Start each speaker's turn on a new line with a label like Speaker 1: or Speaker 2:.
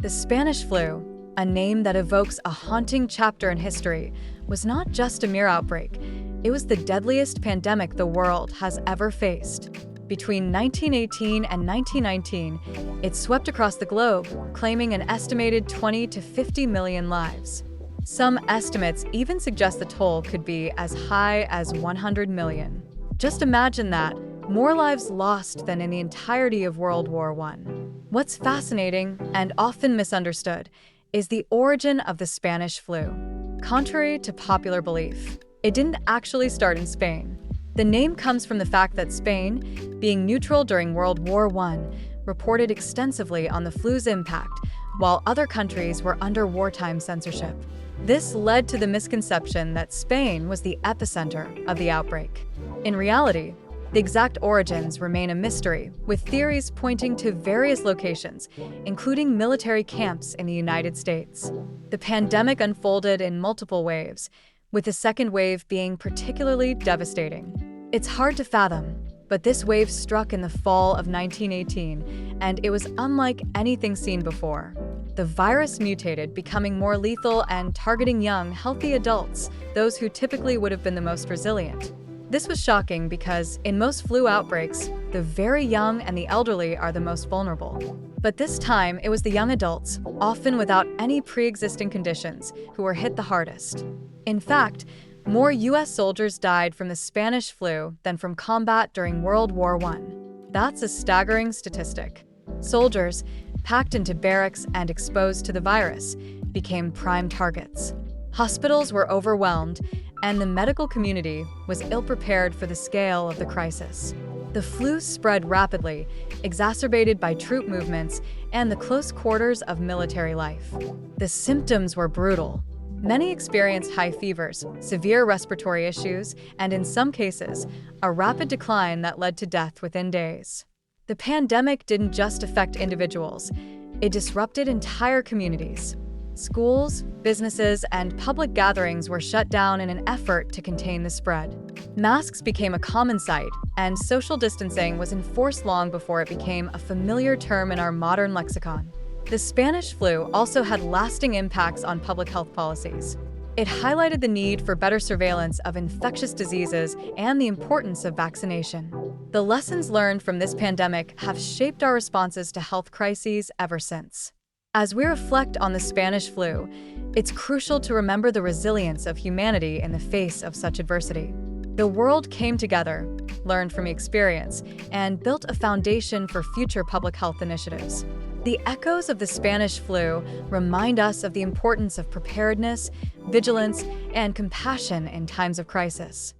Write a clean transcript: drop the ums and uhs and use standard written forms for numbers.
Speaker 1: The Spanish flu, a name that evokes a haunting chapter in history, was not just a mere outbreak. It was the deadliest pandemic the world has ever faced. Between 1918 and 1919, it swept across the globe, claiming an estimated 20 to 50 million lives. Some estimates even suggest the toll could be as high as 100 million. Just imagine that, more lives lost than in the entirety of World War I. What's fascinating, and often misunderstood, is the origin of the Spanish flu. Contrary to popular belief, it didn't actually start in Spain. The name comes from the fact that Spain, being neutral during World War I, reported extensively on the flu's impact, while other countries were under wartime censorship. This led to the misconception that Spain was the epicenter of the outbreak. In reality, the exact origins remain a mystery, with theories pointing to various locations, including military camps in the United States. The pandemic unfolded in multiple waves, with the second wave being particularly devastating. It's hard to fathom, but this wave struck in the fall of 1918, and it was unlike anything seen before. The virus mutated, becoming more lethal and targeting young, healthy adults, those who typically would have been the most resilient. This was shocking because, in most flu outbreaks, the very young and the elderly are the most vulnerable. But this time, it was the young adults, often without any pre-existing conditions, who were hit the hardest. In fact, more U.S. soldiers died from the Spanish flu than from combat during World War I. That's a staggering statistic. Soldiers, packed into barracks and exposed to the virus, became prime targets. Hospitals were overwhelmed, and the medical community was ill-prepared for the scale of the crisis. The flu spread rapidly, exacerbated by troop movements and the close quarters of military life. The symptoms were brutal. Many experienced high fevers, severe respiratory issues, and in some cases, a rapid decline that led to death within days. The pandemic didn't just affect individuals, it disrupted entire communities. Schools, businesses, and public gatherings were shut down in an effort to contain the spread. Masks became a common sight, and social distancing was enforced long before it became a familiar term in our modern lexicon. The Spanish flu also had lasting impacts on public health policies. It highlighted the need for better surveillance of infectious diseases and the importance of vaccination. The lessons learned from this pandemic have shaped our responses to health crises ever since. As we reflect on the Spanish flu, it's crucial to remember the resilience of humanity in the face of such adversity. The world came together, learned from experience, and built a foundation for future public health initiatives. The echoes of the Spanish flu remind us of the importance of preparedness, vigilance, and compassion in times of crisis.